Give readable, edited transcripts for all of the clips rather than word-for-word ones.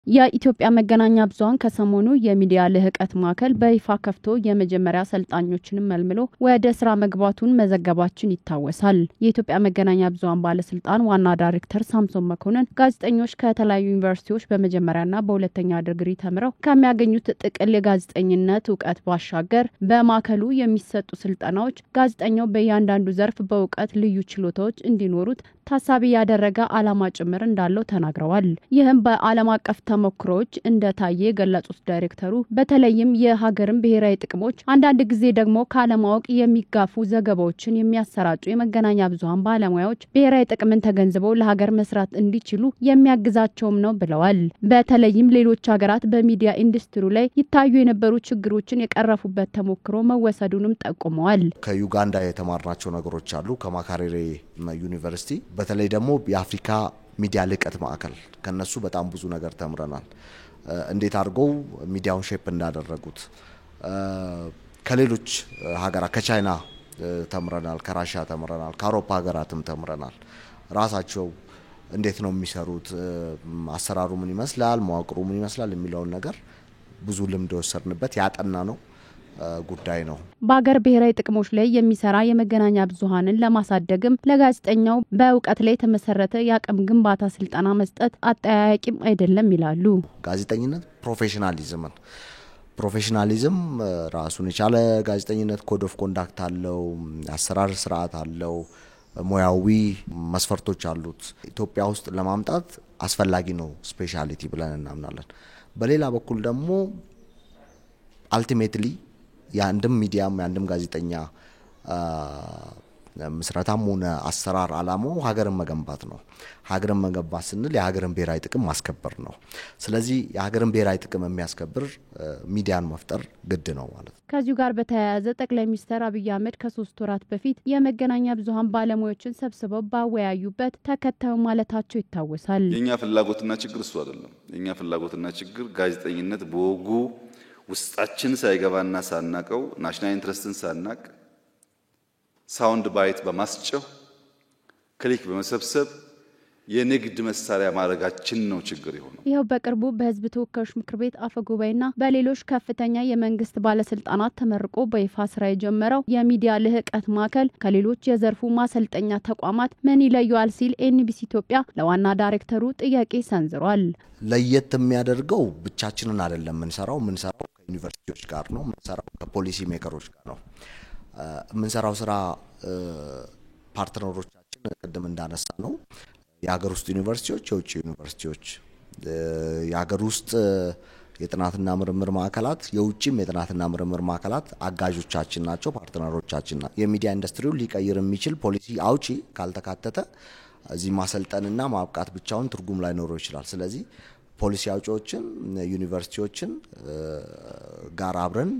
የኢትዮጵያ መገናኛ ብዙሃን ከሰሞኑ የሚዲያ ልህቀት ማዕከል በይፋ ከፍቶ የመጀመሪያ ሰልጣኞችን መልምሎ ወደ ስራ መግባቱን መዘገባችን ይታወሳል። የኢትዮጵያ መገናኛ ብዙሃን ባለስልጣን ዋና ዳይሬክተር ሳምሶን መኮንን ጋዜጠኞች ከተለያዩ ዩኒቨርሲቲዎች በመጀመሪያና በሁለተኛ ዲግሪ ተምረው ከሚያገኙት ጥቅል የጋዜጠኝነት ዕውቀት ባሻገር በማዕከሉ የሚሰጡ ስልጠናዎች ጋዜጠኛው በእያንዳንዱ ዘርፍ በዕውቀት ልዩ ችሎታዎች እንዲኖሩት ታሳቢ ያደረገ ዓላማ ጭምር እንዳለው ተናግረዋል። ይህም በዓለም አቀፍ ተሞክሮዎች እንደታየ ገለጹት ዳይሬክተሩ በተለይም የሀገርን ብሔራዊ ጥቅሞች አንዳንድ ጊዜ ደግሞ ካለማወቅ የሚጋፉ ዘገባዎችን የሚያሰራጩ የመገናኛ ብዙሃን ባለሙያዎች ብሔራዊ ጥቅምን ተገንዝበው ለሀገር መስራት እንዲችሉ የሚያግዛቸውም ነው ብለዋል። በተለይም ሌሎች ሀገራት በሚዲያ ኢንዱስትሪ ላይ ይታዩ የነበሩ ችግሮችን የቀረፉበት ተሞክሮ መወሰዱንም ጠቁመዋል። ከዩጋንዳ የተማርናቸው ነገሮች አሉ። ከማካሬሬ ዩኒቨርሲቲ በተለይ ደግሞ የአፍሪካ ሚዲያ ልቀት ማዕከል ከነሱ በጣም ብዙ ነገር ተምረናል። እንዴት አድርገው ሚዲያውን ሼፕ እንዳደረጉት ከሌሎች ሀገራት ከቻይና ተምረናል፣ ከራሺያ ተምረናል፣ ከአውሮፓ ሀገራትም ተምረናል። ራሳቸው እንዴት ነው የሚሰሩት፣ አሰራሩ ምን ይመስላል፣ መዋቅሩ ምን ይመስላል የሚለውን ነገር ብዙ ልምድ ወሰድንበት ያጠና ነው ጉዳይ ነው። በአገር ብሔራዊ ጥቅሞች ላይ የሚሰራ የመገናኛ ብዙሃንን ለማሳደግም ለጋዜጠኛው በዕውቀት ላይ የተመሰረተ የአቅም ግንባታ ስልጠና መስጠት አጠያያቂም አይደለም ይላሉ። ጋዜጠኝነት ፕሮፌሽናሊዝም ራሱን የቻለ ጋዜጠኝነት ኮድ ኦፍ ኮንዳክት አለው፣ አሰራር ስርዓት አለው፣ ሙያዊ መስፈርቶች አሉት። ኢትዮጵያ ውስጥ ለማምጣት አስፈላጊ ነው ስፔሻሊቲ ብለን እናምናለን። በሌላ በኩል ደግሞ አልቲሜትሊ ያንድም ሚዲያም ያንድም ጋዜጠኛ መስራታም ሆነ አሰራር አላማው ሀገርን መገንባት ነው። ሀገርን መገንባት ስንል የሀገርን ብሔራዊ ጥቅም ማስከበር ነው። ስለዚህ የሀገርን ብሔራዊ ጥቅም የሚያስከብር ሚዲያን መፍጠር ግድ ነው ማለት ነው። ከዚሁ ጋር በተያያዘ ጠቅላይ ሚኒስትር አብይ አህመድ ከ3 ወራት በፊት የመገናኛ ብዙሃን ባለሙያዎችን ሰብስበው ባወያዩበት ተከታዩ ማለታቸው ይታወሳል። የኛ ፍላጎትና ችግር እሱ አይደለም። የኛ ፍላጎትና ችግር ጋዜጠኝነት በወጉ ውስጣችን ሳይገባና ሳናቀው ናሽናል ኢንትረስትን ሳናቅ ሳውንድ ባይት በማስጨው ክሊክ በመሰብሰብ የንግድ መሳሪያ ማድረጋችን ነው ችግር የሆነው። ይሄው በቅርቡ በህዝብ ተወካዮች ምክር ቤት አፈ ጉባኤና በሌሎች ከፍተኛ የመንግስት ባለስልጣናት ተመርቆ በይፋ ስራ የጀመረው የሚዲያ ልህቀት ማዕከል ከሌሎች የዘርፉ ማሰልጠኛ ተቋማት ምን ይለያል ሲል ኤንቢሲ ኢትዮጵያ ለዋና ዳይሬክተሩ ጥያቄ ሰንዝሯል። ለየት የሚያደርገው ብቻችንን አይደለም የምንሰራው ከዩኒቨርሲቲዎች ጋር ነው የምንሰራው፣ ከፖሊሲ ሜከሮች ጋር ነው የምንሰራው። ስራ ፓርትነሮቻችን ቀደም እንዳነሳ ነው የሀገር ውስጥ ዩኒቨርሲቲዎች፣ የውጭ ዩኒቨርሲቲዎች፣ የሀገር ውስጥ የጥናትና ምርምር ማዕከላት፣ የውጭም የጥናትና ምርምር ማዕከላት አጋዦቻችን ናቸው፣ ፓርትነሮቻችን ናቸው። የሚዲያ ኢንዱስትሪውን ሊቀይር የሚችል ፖሊሲ አውጪ ካልተካተተ እዚህ ማሰልጠንና ማብቃት ብቻውን ትርጉም ላይኖረው ይችላል። ስለዚህ ፖሊሲ አውጪዎችን ዩኒቨርሲቲዎችን ጋር አብረን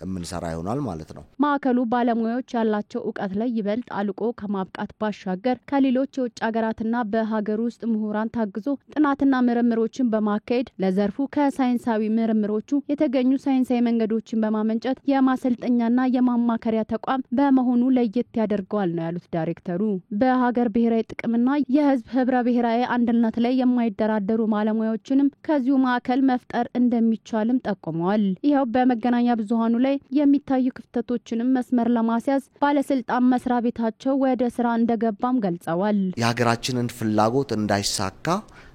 የምንሰራ ይሆናል ማለት ነው። ማዕከሉ ባለሙያዎች ያላቸው ዕውቀት ላይ ይበልጥ አልቆ ከማብቃት ባሻገር ከሌሎች የውጭ ሀገራትና በሀገር ውስጥ ምሁራን ታግዞ ጥናትና ምርምሮችን በማካሄድ ለዘርፉ ከሳይንሳዊ ምርምሮቹ የተገኙ ሳይንሳዊ መንገዶችን በማመንጨት የማሰልጠኛና የማማከሪያ ተቋም በመሆኑ ለየት ያደርገዋል ነው ያሉት ዳይሬክተሩ። በሀገር ብሔራዊ ጥቅምና የህዝብ ህብረ ብሔራዊ አንድነት ላይ የማይደራደሩ ባለሙያዎችን ከዚሁ ማዕከል መፍጠር እንደሚቻልም ጠቁመዋል። ይሄው በመገናኛ ብዙሃኑ ላይ የሚታዩ ክፍተቶችንም መስመር ለማስያዝ ባለስልጣን መስሪያ ቤታቸው ወደ ስራ እንደገባም ገልጸዋል። የሀገራችንን ፍላጎት እንዳይሳካ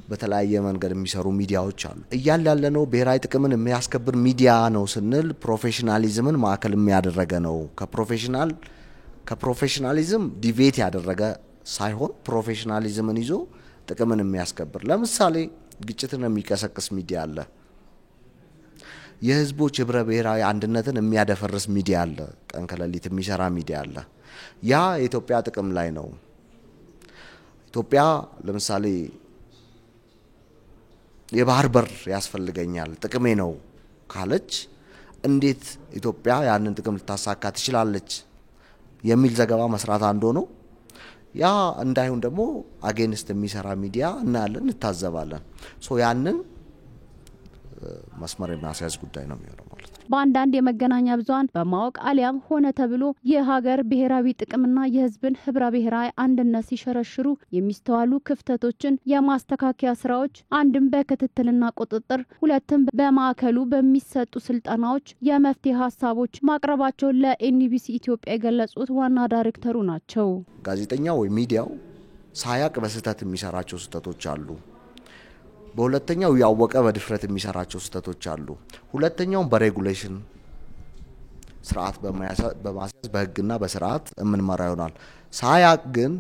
በተለያየ መንገድ የሚሰሩ ሚዲያዎች አሉ። ያለነው ብሔራዊ ጥቅምን የሚያስከብር ሚዲያ ነው ስንል ፕሮፌሽናሊዝምን ማዕከል የሚያደረገ ነው። ከፕሮፌሽናሊዝም ዲቬት ያደረገ ሳይሆን ፕሮፌሽናሊዝምን ይዞ ጥቅምን የሚያስከብር ለምሳሌ ግጭትን የሚቀሰቅስ ሚዲያ አለ። የህዝቦች ህብረ ብሔራዊ አንድነትን የሚያደፈርስ ሚዲያ አለ። ቀን ከሌሊት የሚሰራ ሚዲያ አለ። ያ የኢትዮጵያ ጥቅም ላይ ነው። ኢትዮጵያ ለምሳሌ የባህር በር ያስፈልገኛል ጥቅሜ ነው ካለች እንዴት ኢትዮጵያ ያንን ጥቅም ልታሳካ ትችላለች የሚል ዘገባ መስራት አንዱ ነው። ያ እንዳይሆን ደግሞ አጌንስት የሚሰራ ሚዲያ እናያለን፣ እንታዘባለን። ያንን መስመር የሚያስያዝ ጉዳይ ነው የሚሆነው ማለት ነው። በአንዳንድ የመገናኛ ብዙሃን በማወቅ አሊያም ሆነ ተብሎ የሀገር ብሔራዊ ጥቅምና የህዝብን ህብረ ብሔራዊ አንድነት ሲሸረሽሩ የሚስተዋሉ ክፍተቶችን የማስተካከያ ስራዎች አንድም በክትትልና ቁጥጥር ሁለትም በማዕከሉ በሚሰጡ ስልጠናዎች የመፍትሄ ሀሳቦች ማቅረባቸው ለኤንቢሲ ኢትዮጵያ የገለጹት ዋና ዳይሬክተሩ ናቸው። ጋዜጠኛው ወይ ሚዲያው ሳያቅ በስህተት የሚሰራቸው ስህተቶች አሉ። በሁለተኛው ያወቀ በድፍረት የሚሰራቸው ስህተቶች አሉ። ሁለተኛው በሬጉሌሽን ስርዓት በማስያዝ በህግና በስርዓት የምንመራ ይሆናል። ሳያቅ ግን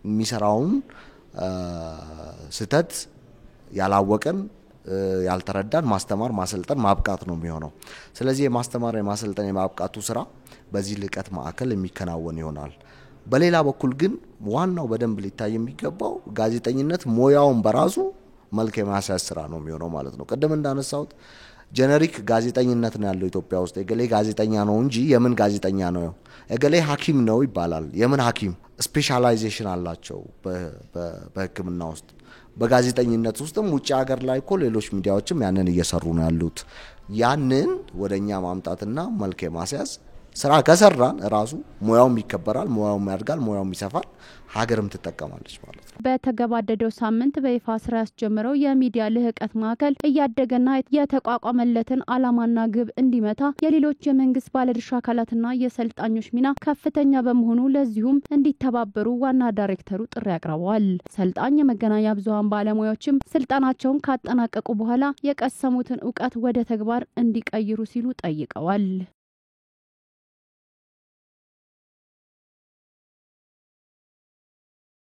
የሚሰራውን ስህተት ያላወቀን ያልተረዳን ማስተማር ማሰልጠን ማብቃት ነው የሚሆነው። ስለዚህ የማስተማር የማሰልጠን የማብቃቱ ስራ በዚህ ልቀት ማዕከል የሚከናወን ይሆናል። በሌላ በኩል ግን ዋናው በደንብ ሊታይ የሚገባው ጋዜጠኝነት ሞያውን በራሱ መልክ የማስያዝ ስራ ነው የሚሆነው ማለት ነው። ቀደም እንዳነሳሁት ጄነሪክ ጋዜጠኝነት ነው ያለው ኢትዮጵያ ውስጥ። እገሌ ጋዜጠኛ ነው እንጂ የምን ጋዜጠኛ ነው? እገሌ ሐኪም ነው ይባላል። የምን ሐኪም? ስፔሻላይዜሽን አላቸው በህክምና ውስጥ። በጋዜጠኝነት ውስጥም ውጭ ሀገር ላይ እኮ ሌሎች ሚዲያዎችም ያንን እየሰሩ ነው ያሉት። ያንን ወደኛ ማምጣትና መልክ የማስያዝ ስራ ከሰራን ራሱ ሙያውም ይከበራል፣ ሙያውም ያድጋል፣ ሙያውም ይሰፋል፣ ሀገርም ትጠቀማለች ማለት ነው። በተገባደደው ሳምንት በይፋ ስራ ያስጀመረው የሚዲያ ልህቀት ማዕከል እያደገና የተቋቋመለትን ዓላማና ግብ እንዲመታ የሌሎች የመንግስት ባለድርሻ አካላትና የሰልጣኞች ሚና ከፍተኛ በመሆኑ ለዚሁም እንዲተባበሩ ዋና ዳይሬክተሩ ጥሪ አቅርበዋል። ሰልጣኝ የመገናኛ ብዙሃን ባለሙያዎችም ስልጣናቸውን ካጠናቀቁ በኋላ የቀሰሙትን ዕውቀት ወደ ተግባር እንዲቀይሩ ሲሉ ጠይቀዋል።